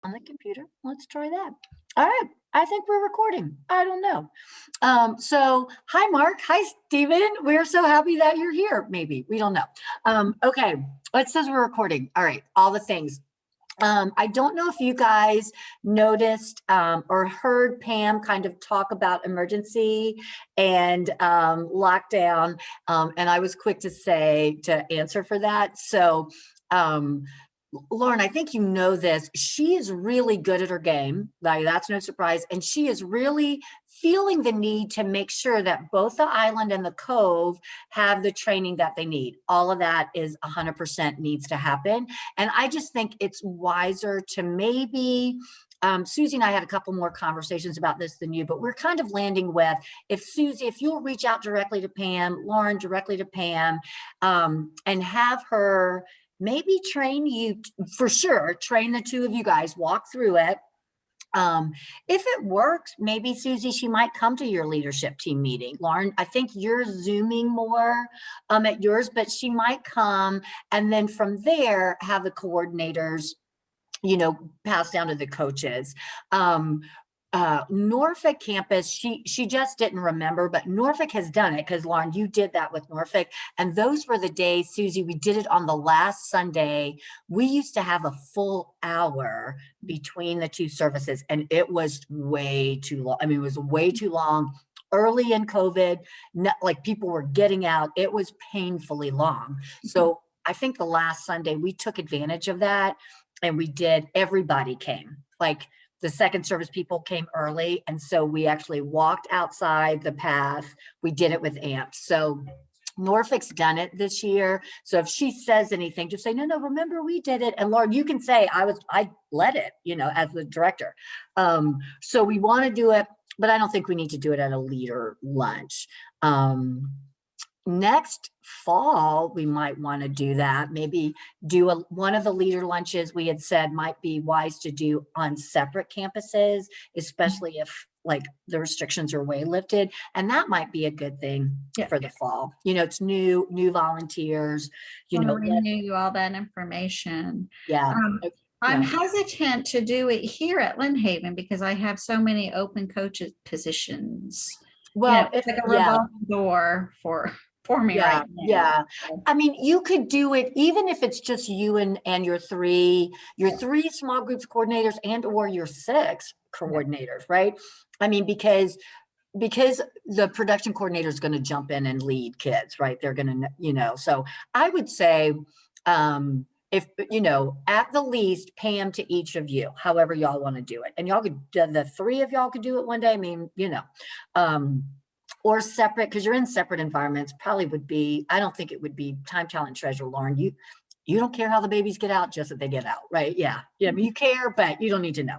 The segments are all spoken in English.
on the computer. Let's try that. All right. I think we're recording. I don't know. So hi, Mark. Hi, Stephen. We're so happy that you're here. Maybe we don't know. Okay. It says we're recording. All right. All the things. I don't know if you guys noticed or heard Pam kind of talk about emergency and lockdown, and I was quick to say to answer for that. So, Lauren, I think you know this. She is really good at her game. Like, that's no surprise. And she is really feeling the need to make sure that both the island and the cove have the training that they need. All of that is 100% needs to happen. And I just think it's wiser to maybe, Susie and I had a couple more conversations about this than you, but we're kind of landing with, if Susie, if you'll reach out directly to Pam, Lauren directly to Pam, and have her maybe train you, for sure, train the two of you guys, walk through it. If it works, maybe Susie, she might come to your leadership team meeting. Lauren, I think you're Zooming more at yours, but she might come, and then from there have the coordinators, pass down to the coaches. Norfolk campus, she just didn't remember, but Norfolk has done it, because Lauren, you did that with Norfolk. And those were the days, Susie, we did it on the last Sunday. We used to have a full hour between the two services, and it was way too long. I mean, it was way too long. Early in COVID, like people were getting out. It was painfully long. So I think the last Sunday we took advantage of that, and we did, everybody came. Like, the second service people came early. And so we actually walked outside the path. We did it with AMPS. So Norfolk's done it this year. So if she says anything, just say, no, remember we did it. And Lauren, you can say, I led it, as the director. So we want to do it, but I don't think we need to do it at a leader lunch. Next fall, we might want to do that. Maybe do one of the leader lunches we had said might be wise to do on separate campuses, especially if like the restrictions are way lifted. And that might be a good thing for the fall. It's new volunteers, renew all that information. Yeah. I'm hesitant to do it here at Lynn Haven because I have so many open coaches positions. Well, it's like a revolving door for me right now. Yeah. I mean, you could do it even if it's just you and your three small groups coordinators and or your 6 coordinators, right? I mean, because the production coordinator is going to jump in and lead kids, right? They're going to, so I would say, if, at the least, Pam to each of you, however y'all want to do it. And y'all could, the 3 of y'all could do it one day. I mean, or separate, because you're in separate environments, probably would be, I don't think it would be time, talent, treasure, Lauren. You don't care how the babies get out, just that they get out, right? Yeah. I mean, you care, but you don't need to know.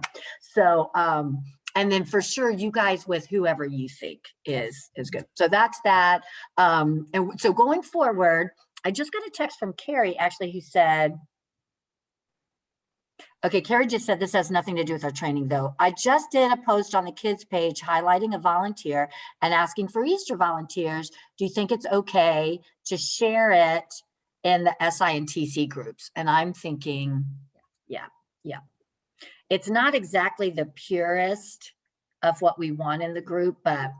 So, and then for sure, you guys with whoever you think is good. So that's that. And so going forward, I just got a text from Carrie, actually, who said, okay, Carrie just said this has nothing to do with our training, though. I just did a post on the kids page highlighting a volunteer and asking for Easter volunteers. Do you think it's okay to share it in the SI and TC groups? And I'm thinking, yeah. It's not exactly the purest of what we want in the group, but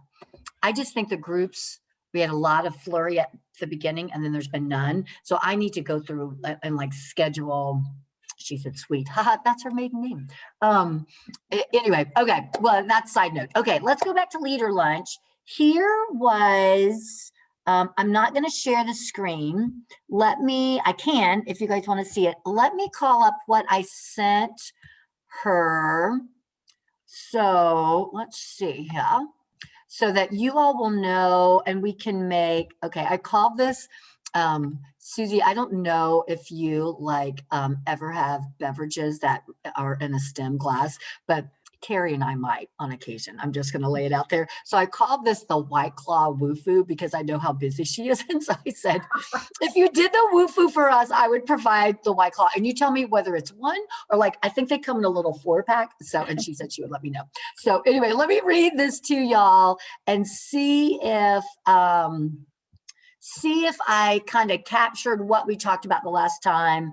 I just think the groups, we had a lot of flurry at the beginning, and then there's been none. So I need to go through and like schedule. She said, sweet. Haha, that's her maiden name. Anyway, okay. Well, that's side note. Okay, let's go back to leader lunch. Here was, I'm not going to share the screen. I can, if you guys want to see it, let me call up what I sent her. So let's see here. So that you all will know, and we can make, okay, I called this, Susie, I don't know if you ever have beverages that are in a stem glass, but Carrie and I might on occasion. I'm just going to lay it out there. So I called this the White Claw Woofu because I know how busy she is. And so I said, if you did the Woofu for us, I would provide the White Claw. And you tell me whether it's one or I think they come in a little 4-pack. So, and she said she would let me know. So anyway, let me read this to y'all and see if, see if I kind of captured what we talked about the last time.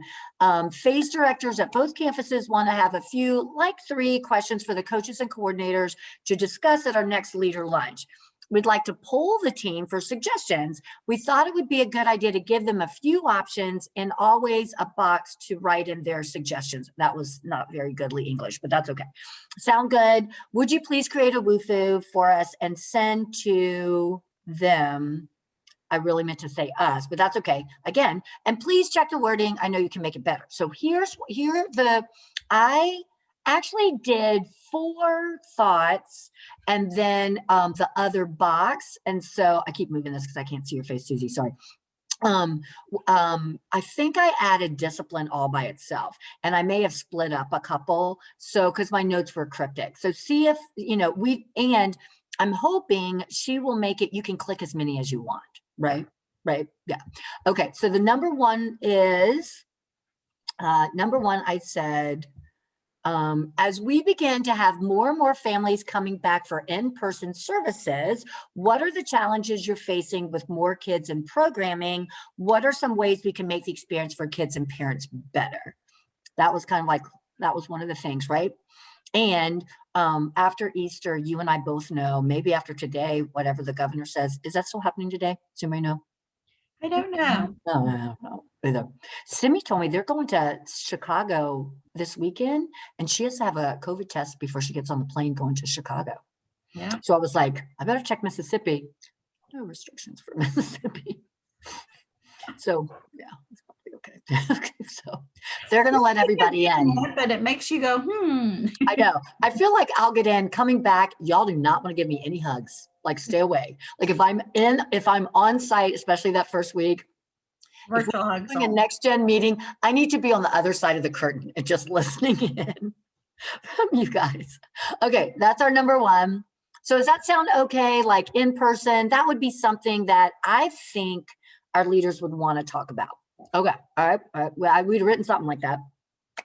Phase directors at both campuses want to have a few, like 3 questions for the coaches and coordinators to discuss at our next leader lunch. We'd like to poll the team for suggestions. We thought it would be a good idea to give them a few options and always a box to write in their suggestions. That was not very goodly English, but that's okay. Sound good? Would you please create a WUFU for us and send to them? I really meant to say us, but that's okay. Again, and please check the wording. I know you can make it better. So I actually did 4 thoughts and then the other box. And so I keep moving this because I can't see your face, Susie, sorry. I think I added discipline all by itself, and I may have split up a couple. So, because my notes were cryptic. So see if, and I'm hoping she will make it, you can click as many as you want, right? Right, yeah. Okay, so the number one is, I said, as we begin to have more and more families coming back for in-person services, what are the challenges you're facing with more kids in programming? What are some ways we can make the experience for kids and parents better? That was kind of like, that was one of the things, right? And after Easter, you and I both know, maybe after today, whatever the governor says, is that still happening today? Does anybody know? I don't know. No, either. Simi told me they're going to Chicago this weekend, and she has to have a COVID test before she gets on the plane going to Chicago. Yeah. So I was like, I better check Mississippi. No restrictions for Mississippi. So yeah, it's probably okay. So they're going to let everybody in. But it makes you go, I know. I feel like I'll get in. Coming back, y'all do not want to give me any hugs. Like, stay away. Like, if I'm on site, especially that first week, virtual hugs. doing a next gen meeting, I need to be on the other side of the curtain and just listening in from you guys. Okay, that's our number one. So does that sound okay? Like in person, that would be something that I think our leaders would want to talk about. Okay, all right. Well, we'd written something like that.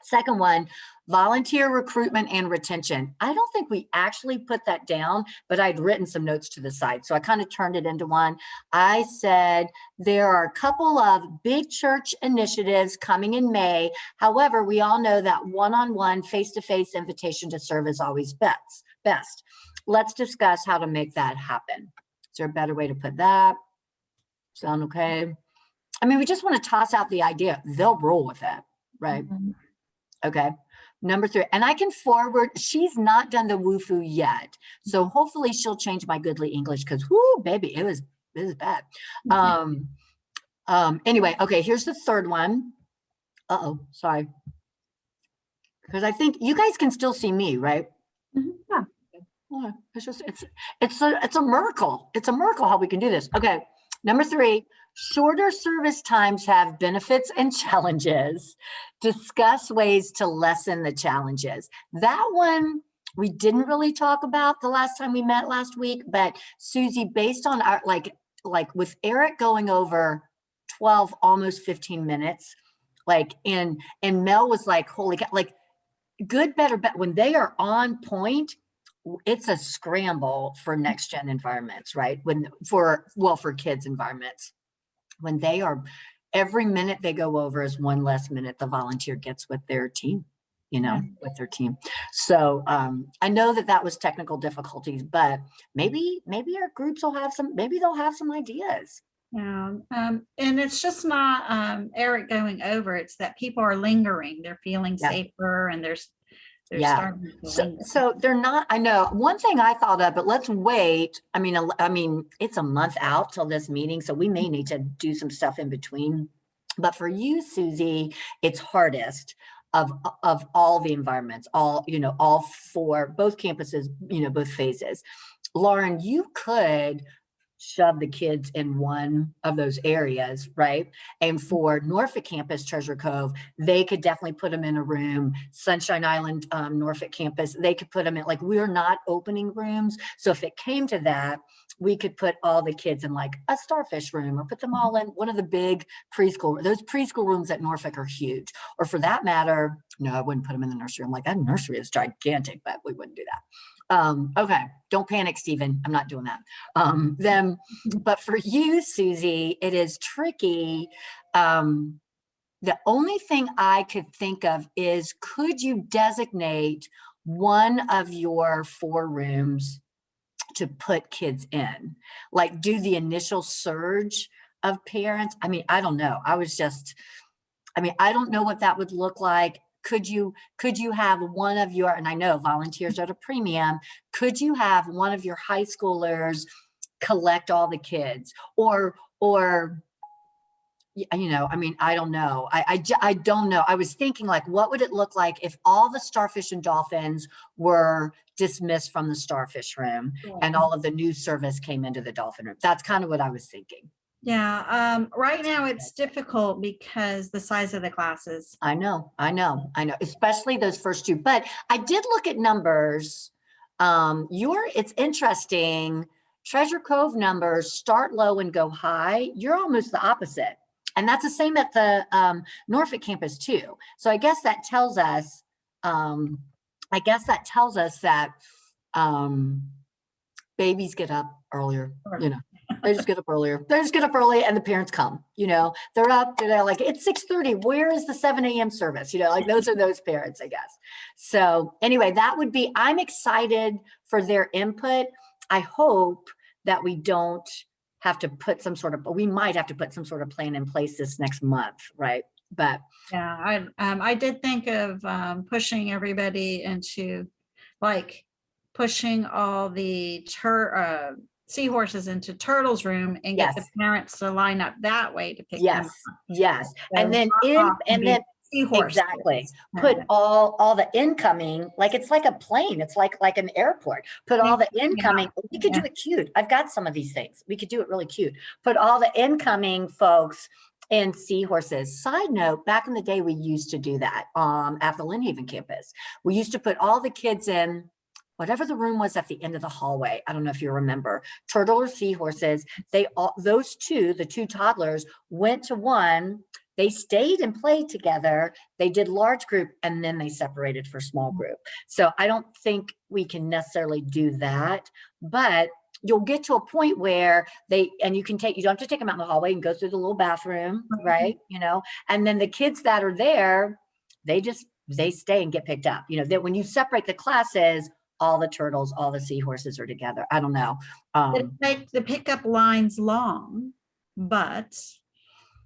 Second one, volunteer recruitment and retention. I don't think we actually put that down, but I'd written some notes to the side. So I kind of turned it into one. I said, there are a couple of big church initiatives coming in May. However, we all know that one-on-one, face-to-face invitation to serve is always best. Let's discuss how to make that happen. Is there a better way to put that? Sound okay? I mean, we just want to toss out the idea. They'll roll with it, right? Mm-hmm. Okay. Number 3, and I can forward, she's not done the WUFU yet. So hopefully she'll change my goodly English because whoo, baby, it was bad. Anyway, okay, here's the third one. Sorry. Because I think you guys can still see me, right? Yeah. Oh, it's a miracle. It's a miracle how we can do this. Okay. Number 3, shorter service times have benefits and challenges. Discuss ways to lessen the challenges. That one we didn't really talk about the last time we met last week, but Susie, based on our, like with Eric going over 12, almost 15 minutes, like, and Mel was like, holy cow, like good, better, but when they are on point, it's a scramble for next gen environments, right? For kids environments, when they are, every minute they go over is one less minute the volunteer gets with their team, with their team. So I know that was technical difficulties, but maybe our groups will have they'll have some ideas. Yeah, and it's just not Eric going over, it's that people are lingering, they're feeling safer, and they're starting to linger. So they're not, I know one thing I thought of, but let's wait. I mean, it's a month out till this meeting, so we may need to do some stuff in between. But for you, Susie, it's hardest of all the environments, all 4, both campuses, both phases. Lauren, you could shove the kids in one of those areas, right? And for Norfolk campus, Treasure Cove, they could definitely put them in a room. Sunshine Island, Norfolk campus, they could put them in, like, we're not opening rooms. So if it came to that, we could put all the kids in like a starfish room, or put them all in one of the big preschool. Those preschool rooms at Norfolk are huge. Or for that matter, No, I wouldn't put them in the nursery. I'm like, that nursery is gigantic, but we wouldn't do that. Okay, don't panic, Stephen. I'm not doing that. But for you, Susie, it is tricky. The only thing I could think of is, could you designate one of your 4 rooms to put kids in? Like, do the initial surge of parents? I mean, I don't know. I don't know what that would look like. Could you have one of your, and I know volunteers are at a premium, could you have one of your high schoolers collect all the kids? Or I mean, I don't know. I don't know. I was thinking, like, what would it look like if all the starfish and dolphins were dismissed from the starfish room and all of the news service came into the dolphin room? That's kind of what I was thinking. Yeah, right now it's difficult because the size of the classes. I know, especially those first 2. But I did look at numbers. It's interesting. Treasure Cove numbers start low and go high. You're almost the opposite. And that's the same at the Norfolk campus too. So I guess that tells us, that babies get up earlier, they just get up earlier. They just get up early and the parents come, they're up, they're like, it's 6:30. Where is the 7 a.m. service? Like those are those parents, I guess. So anyway, I'm excited for their input. I hope that we don't have to put we might have to put some sort of plan in place this next month, right? But yeah, I did think of pushing everybody into, like, pushing all the seahorses into Turtle's room and get the parents to line up that way to pick them up. Yes. So And then seahorse exactly. Put all the incoming, like it's like a plane. It's like an airport. Put all the incoming. We could do it cute. I've got some of these things. We could do it really cute. Put all the incoming folks in seahorses. Side note, back in the day, we used to do that at the Lynn Haven campus. We used to put all the kids in whatever the room was at the end of the hallway. I don't know if you remember. Turtle or seahorses. Those 2, the 2 toddlers, went to one. They stayed and played together. They did large group and then they separated for small group. So I don't think we can necessarily do that, but you'll get to a point where you don't have to take them out in the hallway and go through the little bathroom, right? And then the kids that are there, they stay and get picked up. That when you separate the classes, all the turtles, all the seahorses are together. I don't know. Make the pickup lines long, but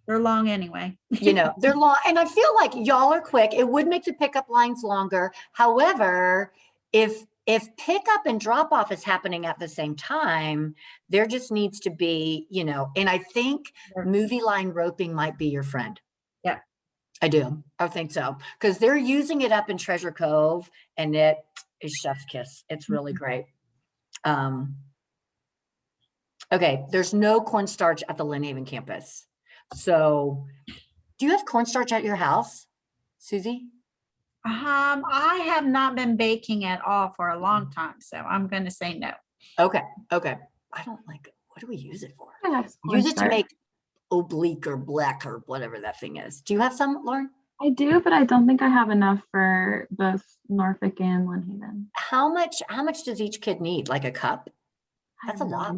they're long anyway. They're long. And I feel like y'all are quick. It would make the pickup lines longer. However, if pickup and drop off is happening at the same time, there just needs to be, and I think movie line roping might be your friend. Yeah. I do. I think so. Because they're using it up in Treasure Cove and it is chef's kiss. It's really great. Okay. There's no cornstarch at the Lynn Haven campus. So do you have cornstarch at your house, Susie? I have not been baking at all for a long time, so I'm going to say no. Okay. I don't like it. What do we use it for? Use it to make oblique or black or whatever that thing is. Do you have some, Lauren? I do, but I don't think I have enough for both Norfolk and Lynn Haven. How much does each kid need? Like a cup? That's a lot.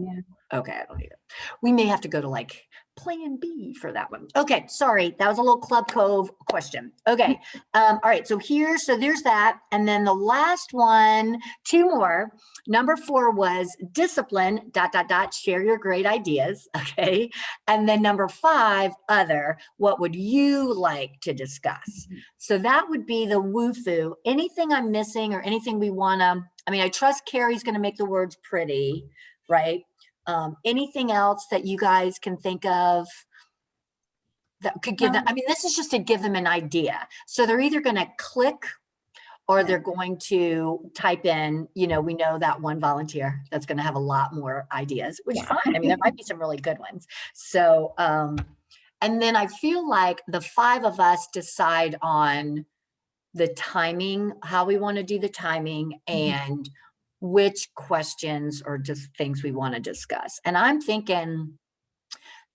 Okay, I don't need it. We may have to go to like plan B for that one. Okay, sorry. That was a little Club Cove question. Okay. All right. So there's that. And then the last one, 2 more. Number 4 was discipline, ... share your great ideas. Okay. And then number 5, other, what would you like to discuss? So that would be the WUFU. Anything I'm missing or anything we want to, I trust Carrie's going to make the words pretty, right? Anything else that you guys can think of that could give them, this is just to give them an idea. So they're either going to click or they're going to type in, we know that one volunteer that's going to have a lot more ideas, which is fine. There might be some really good ones. So, and then I feel like the 5 of us decide on the timing, how we want to do the timing and which questions or just things we want to discuss. And I'm thinking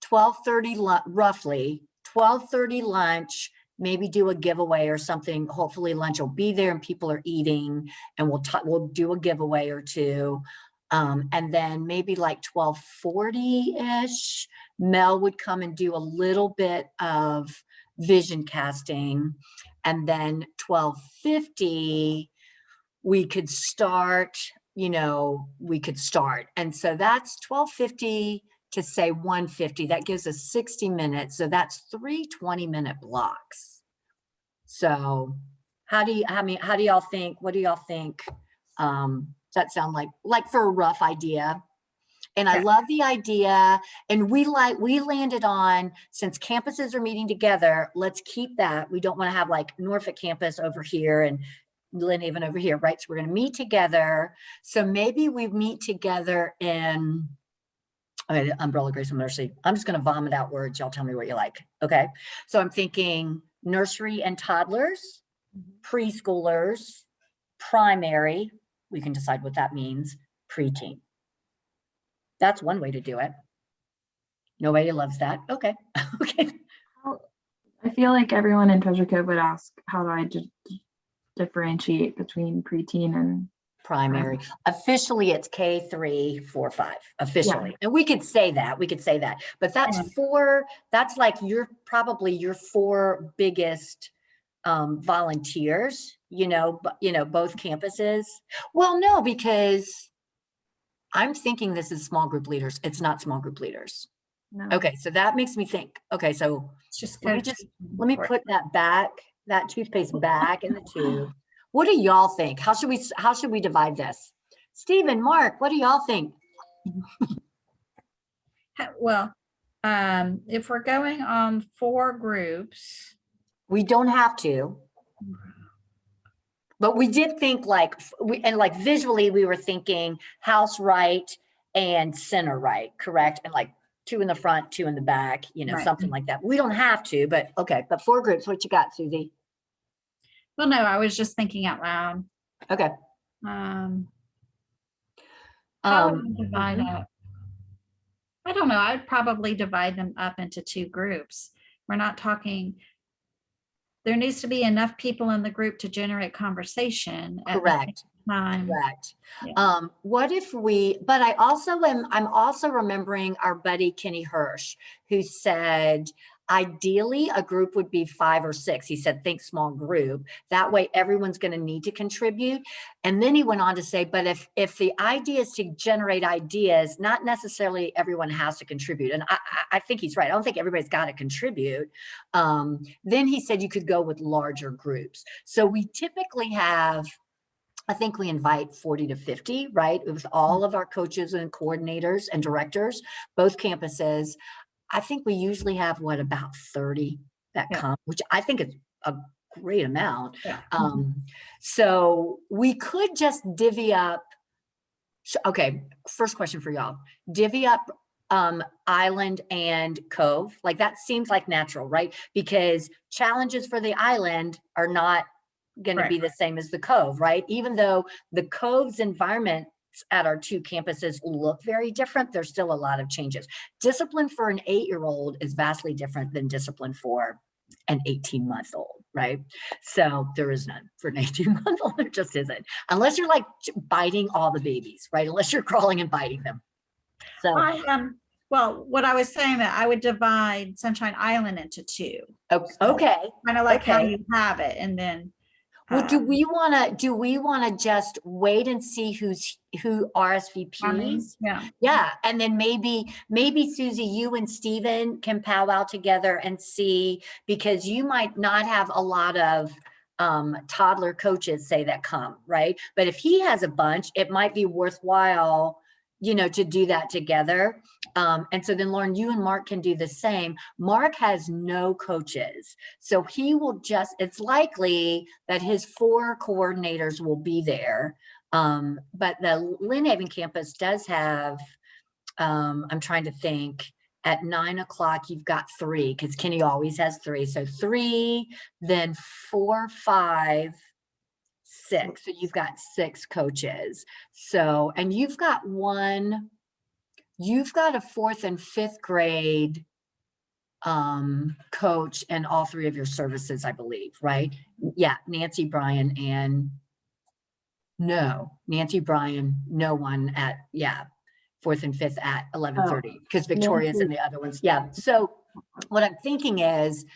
12:30, roughly 12:30 lunch, maybe do a giveaway or something. Hopefully lunch will be there and people are eating, and we'll do a giveaway or two. And then maybe like 12:40-ish, Mel would come and do a little bit of vision casting. And then 12:50, we could start, And so that's 12:50 to say 1:50. That gives us 60 minutes. So that's 3 20-minute blocks. So how do y'all think? What do y'all think? Does that sound like for a rough idea? And I Yeah. love the idea. And we landed on, since campuses are meeting together, let's keep that. We don't want to have like Norfolk campus over here and Lynn Haven over here, right? So we're going to meet together. So maybe we meet together in Umbrella Grace and Mercy. I'm just going to vomit out words. Y'all tell me what you like. Okay. So I'm thinking nursery and toddlers, preschoolers, primary. We can decide what that means. Preteen. That's one way to do it. Nobody loves that. Okay. Okay. I feel like everyone in Treasure Cove would ask, how do I differentiate between preteen and Primary. Officially, it's K3, 4, 5. Officially, and we could say that. But that's that's like probably your 4 biggest volunteers. Both campuses. Well, no, because I'm thinking this is small group leaders. It's not small group leaders. no. Okay, so that makes me think. Okay, so Just let me put that toothpaste back in the tube. What do y'all think? How should we divide this? Stephen, Mark, what do y'all think? Well, if we're going on 4 groups, We don't have to, but we did think visually we were thinking house right and center right, correct? And like 2 in the front, 2 in the back, Right. something like that. We don't have to, but okay. But 4 groups, what you got, Susie? well, no, I was just thinking out loud. Okay. How would we divide up? I don't know. I'd probably divide them up into 2 groups. We're not talking. There needs to be enough people in the group to generate conversation at the Correct. same time. Correct. Yeah. What if but I'm also remembering our buddy Kenny Hirsch, who said, ideally a group would be 5 or 6. He said, think small group. That way everyone's going to need to contribute. And then he went on to say, but if the idea is to generate ideas, not necessarily everyone has to contribute. And I think he's right. I don't think everybody's got to contribute. Then he said you could go with larger groups. So we typically have, I think we invite 40 to 50, right? With all of our coaches and coordinators and directors, both campuses. I think we usually have about 30 that come, which I think is a great amount. Yeah. So we could just divvy up. Okay, first question for y'all. Divvy up island and cove. Like that seems like natural, right? Because challenges for the island are not going to be the same as the cove, right? Even though the cove's environment at our 2 campuses look very different, there's still a lot of changes. Discipline for an 8-year-old is vastly different than discipline for an 18-month-old, right? So there is none for an 18-month-old. There just isn't, unless you're like biting all the babies, right? Unless you're crawling and biting them. So well, what I was saying, that I would divide Sunshine Island into 2. Okay. Kind of like how you have it, and then. Well, do we want to just wait and see who RSVPs? Yeah. And then maybe Susie, you and Steven can powwow together and see, because you might not have a lot of toddler coaches say that come, right? But if he has a bunch, it might be worthwhile, to do that together. And so then Lauren, you and Mark can do the same. Mark has no coaches. So he will it's likely that his 4 coordinators will be there. But the Lynn Haven campus does have, I'm trying to think, at 9 o'clock, you've got 3, because Kenny always has 3. So 3, then 4, 5, 6. So you've got 6 coaches. So, and you've got a 4th and 5th grade coach and all three of your services, I believe, right? Yeah, Nancy, Brian, and Nancy, Brian, no one at, fourth and fifth at 11:30, because Victoria's and the other ones. Yeah. So what I'm thinking is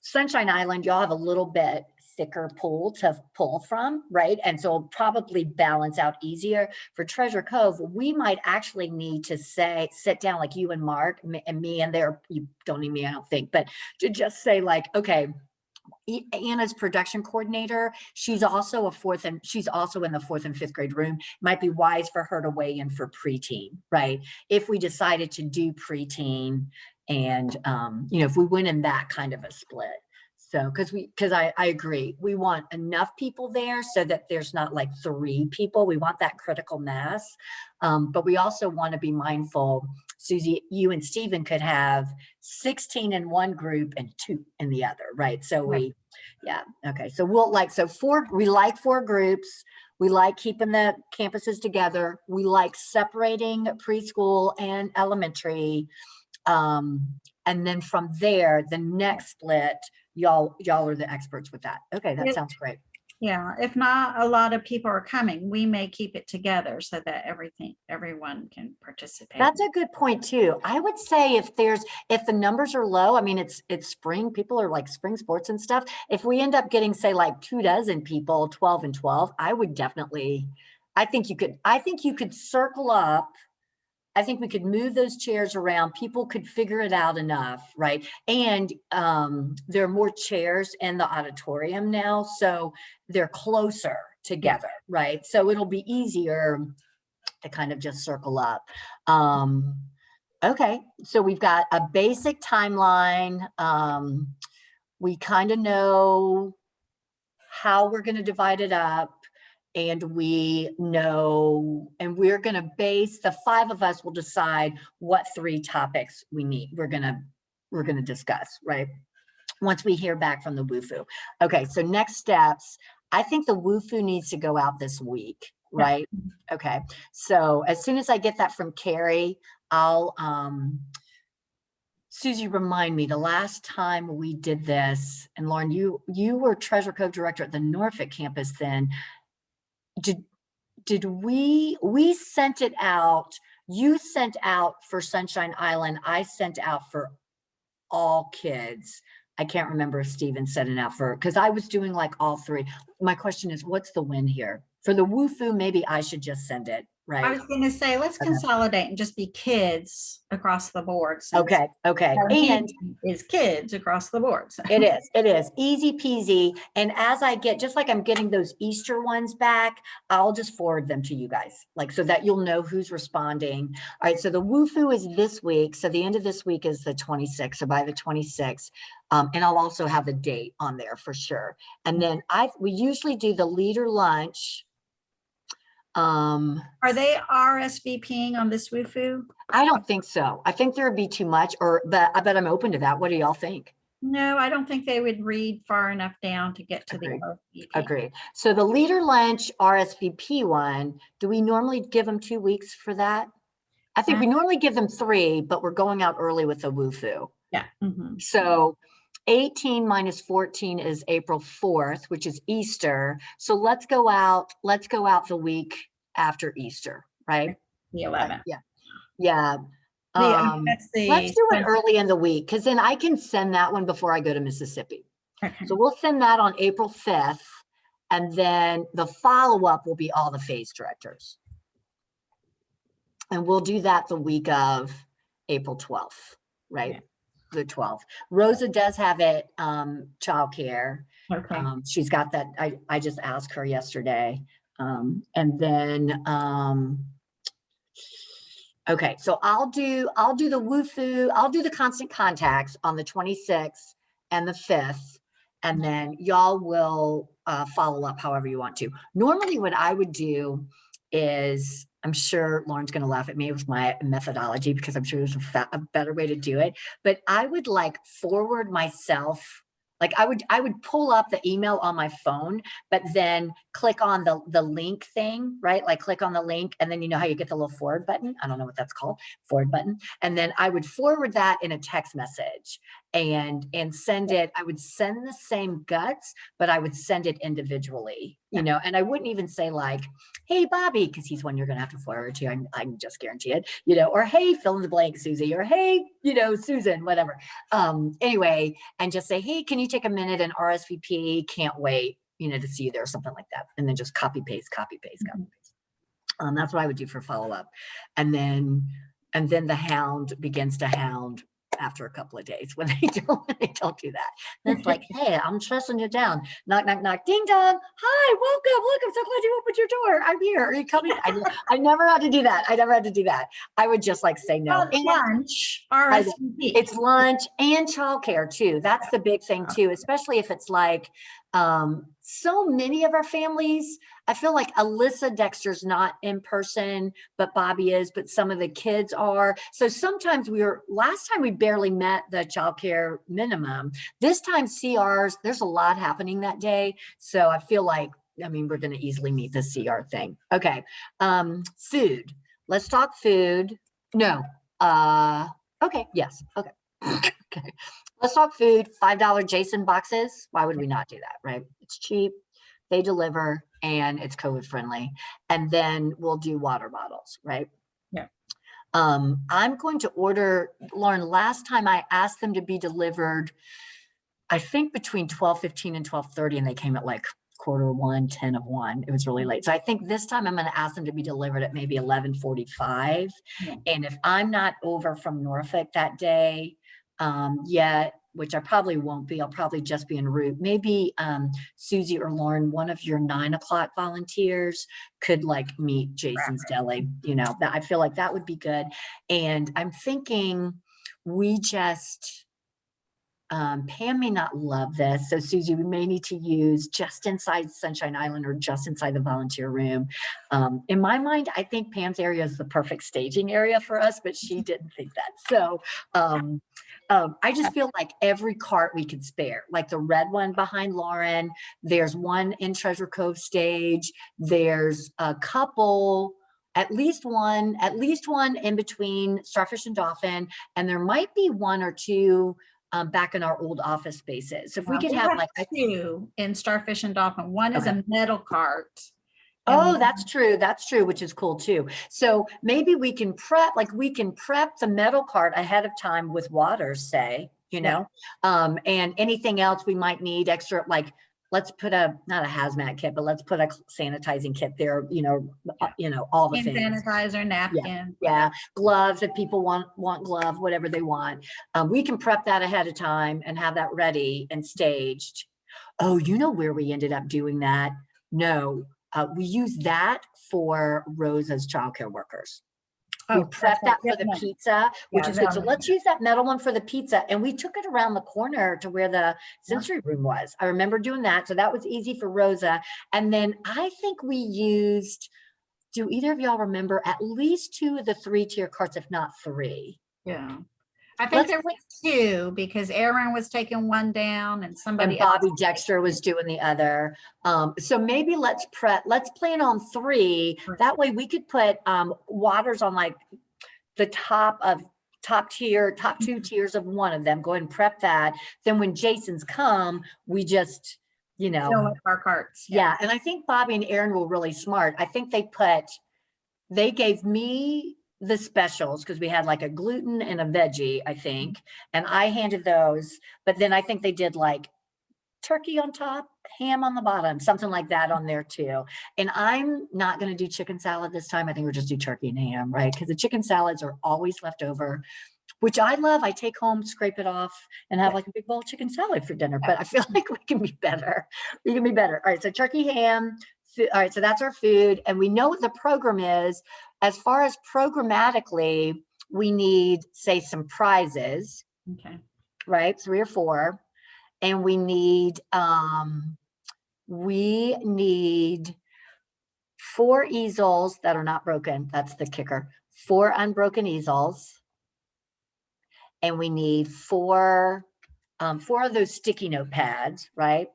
Sunshine Island, y'all have a little bit thicker pool to pull from, right? And so it'll probably balance out easier. For Treasure Cove, we might actually need to sit down like you and Mark and me, and there, you don't need me, I don't think, but to just say like, okay, Anna's production coordinator. She's also she's also in the fourth and fifth grade room. Might be wise for her to weigh in for preteen, right? If we decided to do preteen, and if we went in that kind of a split. So, because I agree, we want enough people there so that there's not like 3 people. We want that critical mass, but we also want to be mindful. Susie, you and Stephen could have 16 in one group and 2 in the other, right? So okay. So we like 4 groups. We like keeping the campuses together. We like separating preschool and elementary. And then from there, the next split, y'all are the experts with that. Okay, that sounds great. Yeah, if not a lot of people are coming, we may keep it together so that everyone can participate. That's a good point too. I would say if the numbers are low, I mean, it's spring, people are like spring sports and stuff. If we end up getting, say, like 24 people, 12 and 12, I think you could circle up. I think we could move those chairs around. People could figure it out enough, right? And there are more chairs in the auditorium now, so they're closer together, right? So it'll be easier to kind of just circle up. Okay, so we've got a basic timeline. We kind of know how we're going to divide it up. And we know, and we're going to base, the 5 of us will decide what 3 topics we're going to discuss, right? Once we hear back from the WUFU. Okay, so next steps. I think the WUFU needs to go out this week, right? Yeah. Okay, so as soon as I get that from Carrie, I'll, Susie, remind me, the last time we did this, and Lauren, you were Treasure Cove director at the Norfolk campus then. Did we sent it out, you sent out for Sunshine Island, I sent out for all kids. I can't remember if Steven sent it out because I was doing like all 3. My question is, what's the win here? For the WUFU, maybe I should just send it, right? I was going to say, let's consolidate and just be kids across the board. Okay. And is kids across the board. So. It is easy peasy. And as I get, just like I'm getting those Easter ones back, I'll just forward them to you guys, like, so that you'll know who's responding. All right. So the WUFU is this week. So the end of this week is the 26th. So by the 26th, and I'll also have the date on there for sure. And then we usually do the leader lunch. Are they RSVPing on this WUFU? I don't think so. I think there would be too much, but I'm open to that. What do y'all think? No, I don't think they would read far enough down to get to the RSVP. Agreed. So the leader lunch RSVP one, do we normally give them 2 weeks for that? I think we normally give them 3, but we're going out early with the WUFU. Yeah. Mm-hmm. So 18 minus 14 is April 4th, which is Easter. So let's go out the week after Easter, right? The 11th. Yeah. Let's do it early in the week, because then I can send that one before I go to Mississippi. Okay. So we'll send that on April 5th. And then the follow-up will be all the phase directors. And we'll do that the week of April 12th, right? Yeah. The 12th. Rosa does have it, childcare. Okay. She's got that. I just asked her yesterday. And then, okay, so I'll do the WUFU. I'll do the constant contacts on the 26th and the 5th. And then y'all will follow up however you want to. Normally what I would do is, I'm sure Lauren's going to laugh at me with my methodology, because I'm sure there's a better way to do it. But I would like forward myself. Like I would pull up the email on my phone, but then click on the link thing, right? Like click on the link, and then you know how you get the little forward button? I don't know what that's called, forward button. And then I would forward that in a text message. and send it. I would send the same guts, but I would send it individually, you know, and I wouldn't even say like, hey, Bobby, because he's one you're going to have to forward to. I can just guarantee it, you know, or hey, fill in the blank, Susie, or hey, you know, Susan, whatever. Anyway, and just say, hey, can you take a minute and RSVP? Can't wait, you know, to see you there, or something like that. And then just copy, paste, copy, paste, copy, paste. That's what I would do for follow-up. And then the hound begins to hound after a couple of days when they don't do that. Then it's like, hey, I'm stressing you down. Knock, knock, knock, ding dong. Hi, welcome. Look, I'm so glad you opened your door. I'm here. Are you coming? I never had to do that. I would just like say no. Well, it's lunch, RSVP. It's lunch and childcare too. That's the big thing too, especially if it's like so many of our families. I feel like Alyssa Dexter's not in person, but Bobby is, but some of the kids are. So sometimes last time we barely met the childcare minimum. This time CRs, there's a lot happening that day. So I feel like, I mean, we're going to easily meet the CR thing. Okay. Food. Let's talk food. No. Okay. Yes. Okay. Okay. Let's talk food. $5 Jason boxes. Why would we not do that? Right. It's cheap. They deliver and it's COVID friendly. And then we'll do water bottles. Right. Yeah. I'm going to order, Lauren, last time I asked them to be delivered, I think between 12:15 and 12:30, and they came at like 1:45, 10 of 1. It was really late. So I think this time I'm going to ask them to be delivered at maybe 11:45. Yeah. And if I'm not over from Norfolk that day yet, which I probably won't be, I'll probably just be en route. Maybe Susie or Lauren, one of your 9 o'clock volunteers could like meet Jason's Deli, you know, that I feel like that would be good. And I'm thinking we just, Pam may not love this. So Susie, we may need to use just inside Sunshine Island or just inside the volunteer room. In my mind, I think Pam's area is the perfect staging area for us, but she didn't think that. So I just feel like every cart we could spare, like the red one behind Lauren, there's one in Treasure Cove stage. There's a couple, at least one in between Starfish and Dolphin. And there might be 1 or 2 back in our old office spaces. So if we could have like 2 in Starfish and Dolphin. One is a metal cart. Oh, that's true, which is cool too. So maybe we can prep the metal cart ahead of time with waters, say, you know, and anything else we might need extra, like let's put not a hazmat kit, but let's put a sanitizing kit there, you know, all the things. Sanitizer, napkin. Yeah. Gloves if people want glove, whatever they want. We can prep that ahead of time and have that ready and staged. Oh, you know where we ended up doing that? No, we use that for Rosa's childcare workers. We prepped that for the pizza, which is good. So let's use that metal one for the pizza. And we took it around the corner to where the sensory room was. I remember doing that. So that was easy for Rosa. And then I think we used, do either of y'all remember, at least 2 of the 3-tier carts, if not 3? Yeah. I think there was 2 because Aaron was taking one down and somebody else. Bobby Dexter was doing the other. So maybe let's plan on 3. That way we could put waters on like the top 2 tiers of one of them. Go ahead and prep that. Then when Jason's come, we just, you know, fill up our carts. Yeah. And I think Bobby and Aaron were really smart. I think they gave me the specials because we had like a gluten and a veggie, I think, and I handed those, but then I think they did like turkey on top, ham on the bottom, something like that on there too. And I'm not going to do chicken salad this time. I think we'll just do turkey and ham, right? Because the chicken salads are always left over, which I love. I take home, scrape it off, and have like a big bowl of chicken salad for dinner. But I feel like we can be better. All right, so turkey, ham. All right, so that's our food. And we know what the program is. As far as programmatically, we need, say, some prizes. Okay. Right, 3 or 4. And we need 4 easels that are not broken. That's the kicker. 4 unbroken easels. And we need 4 of those sticky note pads, right?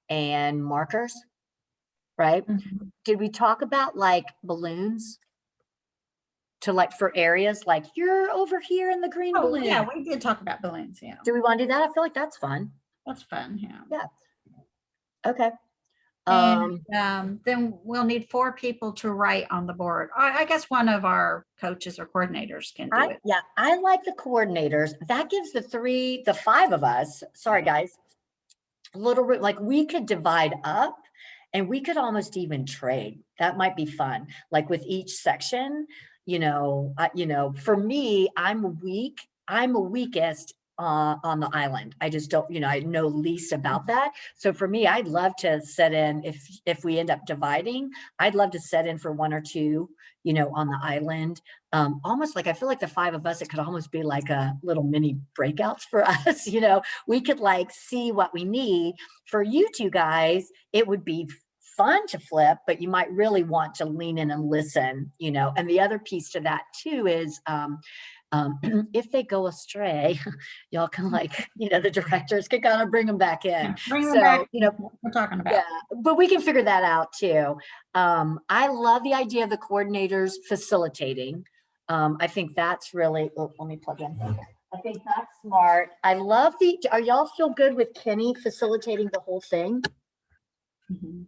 And markers, right? Mm-hmm. Did we talk about like balloons? to like for areas like you're over here in the green Oh, balloon. yeah, we did talk about balloons. Yeah, Do we want to do that? I feel like that's fun. that's fun. Yeah. Yeah. Okay. And then we'll need 4 people to write on the board. I guess one of our coaches or coordinators can do it. Yeah, I like the coordinators. That gives the 5 of us, sorry guys, a little bit like we could divide up and we could almost even trade. That might be fun. Like with each section, for me, I'm weakest on the island. I just don't, I know least about that. So for me, I'd love to set in if we end up dividing, I'd love to set in for 1 or 2, on the island. Almost like I feel like the 5 of us, it could almost be like a little mini breakouts for us. We could like see what we need. For you 2 guys, it would be fun to flip, but you might really want to lean in and listen, and the other piece to that too is if they go astray, y'all can the directors can kind of bring them back in. Yeah, bring them So, back. We're talking about. yeah, but we can figure that out too. I love the idea of the coordinators facilitating. I think that's really, let me plug in. I think that's smart. I love are y'all still good with Kenny facilitating the whole thing? Mhm.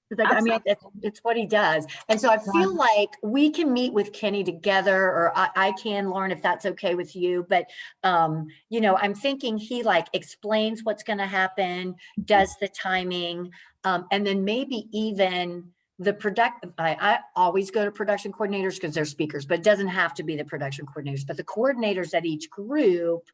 It's what he does. And so I feel like we can meet with Kenny together, or I can, Lauren, if that's okay with you. But, I'm thinking he like explains what's going to happen, does the timing, and then maybe even I always go to production coordinators because they're speakers, but it doesn't have to be the production coordinators, but the coordinators at each group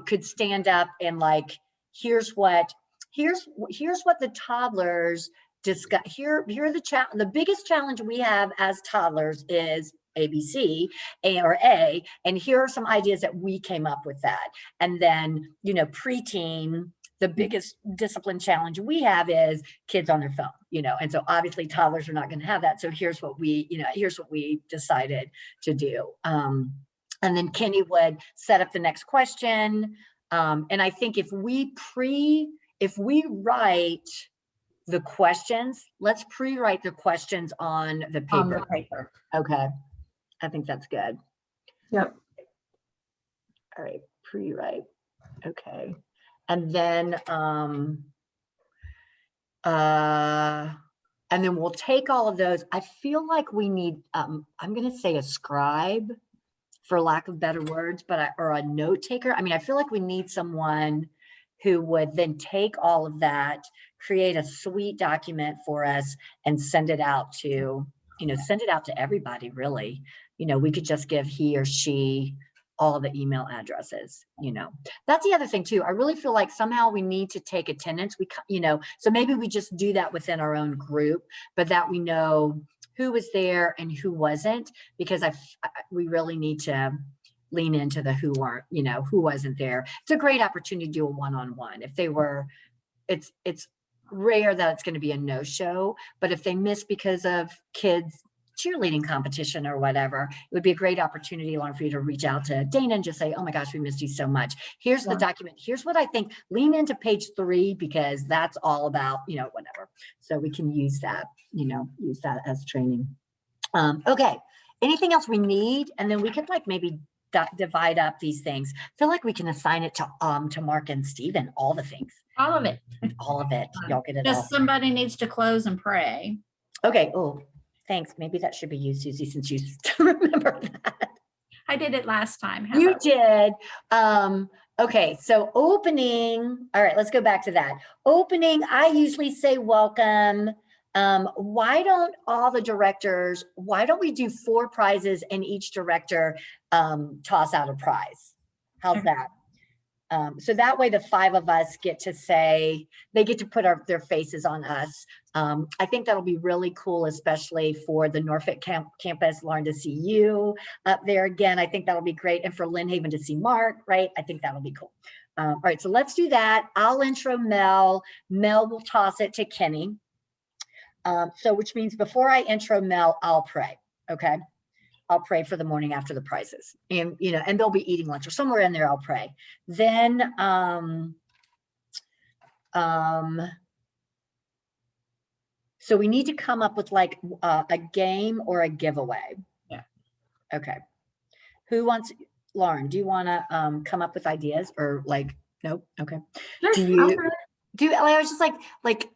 could stand up and like, here's what the toddlers discuss. Here are the biggest challenge we have as toddlers is ABC or A, and here are some ideas that we came up with that. And then, preteen, the biggest discipline challenge we have is kids on their phone, and so obviously toddlers are not going to have that. So here's what we decided to do. And then Kenny would set up the next question. And I think if we write the questions, let's pre-write the questions on the paper. On the paper. Okay. I think that's good. Yep. All right. Pre-write. Okay. And then, we'll take all of those. I feel like we need, I'm going to say a scribe for lack of better words, or a note taker. I feel like we need someone who would then take all of that, create a sweet document for us and send it out to everybody, really. We could just give he or she all the email addresses, That's the other thing too. I really feel like somehow we need to take attendance. So maybe we just do that within our own group, but that we know who was there and who wasn't, because we really need to lean into the who wasn't there. It's a great opportunity to do a one-on-one. If they were, it's rare that it's going to be a no-show, but if they miss because of kids cheerleading competition or whatever, it would be a great opportunity, Lauren, for you to reach out to Dana and just say, oh my gosh, we missed you so much. Here's the document. Here's what I think. Lean into page 3 because that's all about, whatever. So we can use that, use that as training. Okay. Anything else we need? And then we could maybe divide up these things. I feel like we can assign it to Mark and Steven, all the things. All of it. All of it. Y'all get it Just all. somebody needs to close and pray. Okay. Oh, thanks. Maybe that should be you, Susie, since you still remember that. I did it last time. You did. Okay. So opening. All right. Let's go back to that. Opening. I usually say welcome. Why don't we do 4 prizes and each director toss out a prize? How's that? So that way the 5 of us get to put their faces on us. I think that'll be really cool, especially for the Norfolk campus, Lauren, to see you up there again. I think that'll be great. And for Lynn Haven to see Mark, right? I think that'll be cool. All right, so let's do that. I'll intro Mel. Mel will toss it to Kenny. So which means before I intro Mel, I'll pray. Okay. I'll pray for the morning after the prizes, and and they'll be eating lunch or somewhere in there. I'll pray. Then, so we need to come up with a game or a giveaway. Yeah. Okay. Who wants, Lauren, do you want to come up with ideas or like, nope, okay. Sure, Do I'll you, try it. I was just like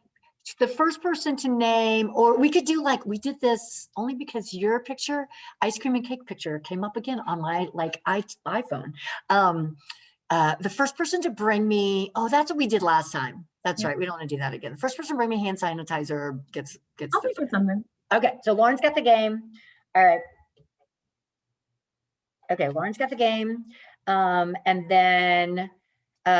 the first person to name, or we could do like, we did this only because your picture, ice cream and cake picture came up again on my like iPhone. The first person to bring me, oh, that's what we did last time. That's Yeah. right. We don't want to do that again. The first person to bring me hand sanitizer gets I'll the think of something. Okay, so Lauren's got the game. All right. Okay, Lauren's got the game. And then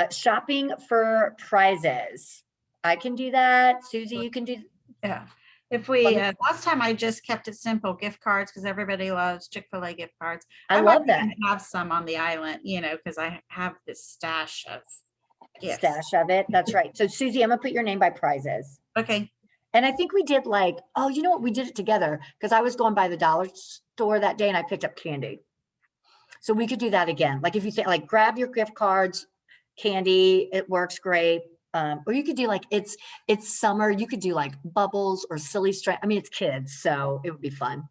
shopping for prizes. I can do that. Susie, you can do. Yeah. If we, Well, last time I just kept it simple, gift cards, because everybody loves Chick-fil-A gift cards. I might love that. even have some on the island, because I have this stash of gifts. Stash of it. That's right. So Susie, I'm gonna put your name by prizes. Okay. And I think we did like, oh, you know what? We did it together because I was going by the dollar store that day and I picked up candy. So we could do that again. Like if you say like grab your gift cards, candy, it works great. Or you could do like it's summer. You could do like bubbles or silly string. I mean, it's kids, so it would be fun,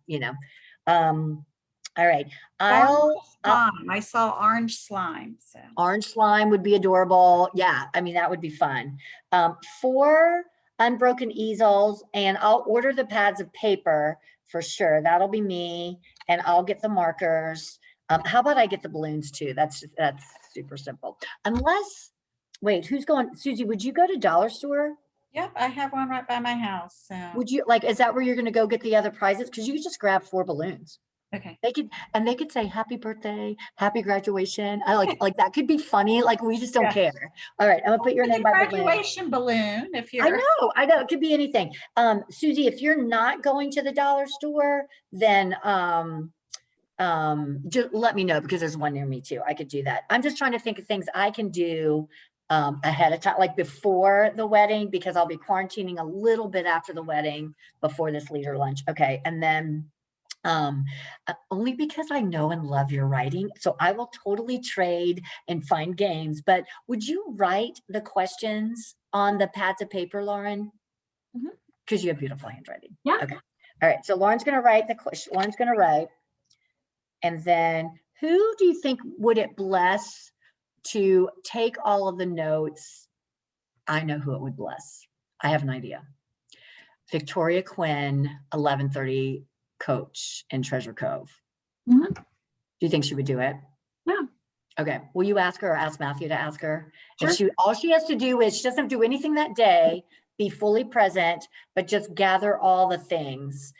All right. Slime. I saw orange slime. So Orange slime would be adorable. Yeah, I mean, that would be fun. 4 unbroken easels, and I'll order the pads of paper for sure. That'll be me, and I'll get the markers. How about I get the balloons too? That's super simple. Unless, wait, who's going? Susie, would you go to dollar store? yep, I have one right by my house. So Would you like, is that where you're going to go get the other prizes? Because you could just grab 4 balloons. okay. They could say happy birthday, happy graduation. I like that could be funny. Like we just don't Yeah. care. All right, I'm gonna put your name by balloon. Graduation balloon. If you're I know, it could be anything. Susie, if you're not going to the dollar store, then just let me know because there's one near me too. I could do that. I'm just trying to think of things I can do ahead of time, like before the wedding, because I'll be quarantining a little bit after the wedding before this leader lunch. Okay, and then only because I know and love your writing. So I will totally trade and find games, but would you write the questions on the pads of paper, Lauren? Because you have beautiful handwriting. Yeah. Okay. All right. So Lauren's going to write the question. Lauren's going to write. And then who do you think would it bless to take all of the notes? I know who it would bless. I have an idea. Victoria Quinn, 1130 coach in Treasure Cove. Mhm. Do you think she would do it? Yeah. Okay. Will you ask her or ask Matthew to ask her? Sure. All she has to do is she doesn't have to do anything that day, be fully present, but just gather all the things.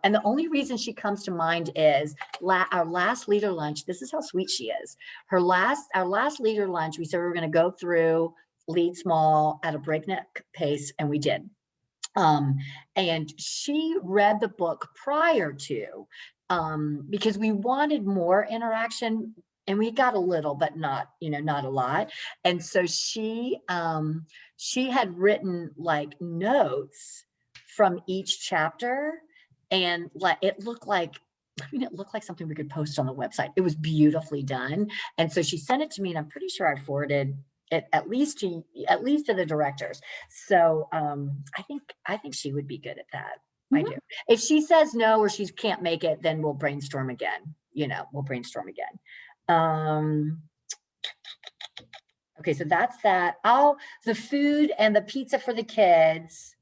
And the only reason she comes to mind is our last leader lunch. This is how sweet she is. Our last leader lunch, we said we were going to go through Lead Small at a breakneck pace, and we did. And she read the book prior to, because we wanted more interaction and we got a little, but not a lot. And so she had written like notes from each chapter, and it looked like something we could post on the website. It was beautifully done. And so she sent it to me, and I'm pretty sure I forwarded it at least to the directors. So I think she would be good at that. I do. If she says no or she can't make it, then we'll brainstorm again. Okay, so that's that. The food and the pizza for the kids,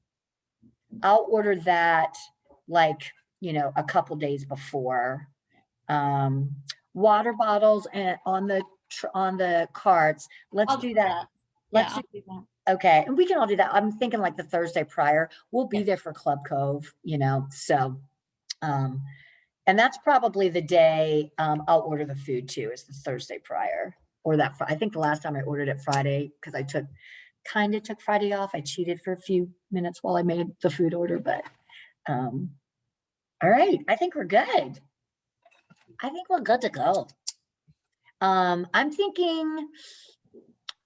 I'll order that like, a couple days before. Water bottles and on the carts. Let's do that. I'll do that. Okay, and we can all do that. I'm thinking like the Thursday prior. We'll be Yeah. there for Club Cove, so and that's probably the day I'll order the food too, is the Thursday prior, or I think the last time I ordered it Friday because I took Friday off. I cheated for a few minutes while I made the food order, but all right, I think we're good. I think we're good to go. I'm thinking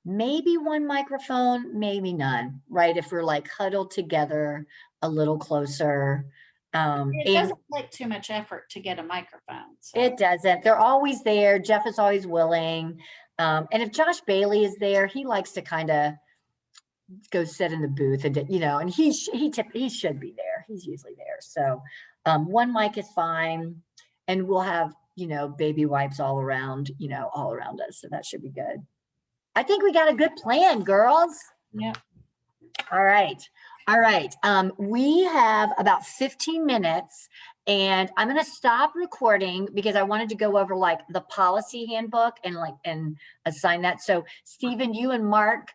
maybe one microphone, maybe none, right? If we're like huddled together a little closer. It doesn't take too much effort to get a microphone. So. It doesn't. They're always there. Jeff is always willing. And if Josh Bailey is there, he likes to kind of go sit in the booth and, and he should be there. He's usually there. So one mic is fine. And we'll have you know, baby wipes all around, you know, all around us. So that should be good. I think we got a good plan, girls. Yeah. All right. All right. We have about 15 minutes and I'm going to stop recording because I wanted to go over like the policy handbook and assign that. So Stephen, you and Mark,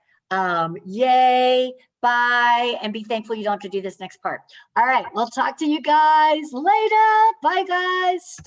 yay, bye, and be thankful you don't have to do this next part. All right. We'll talk to you guys later. Bye guys.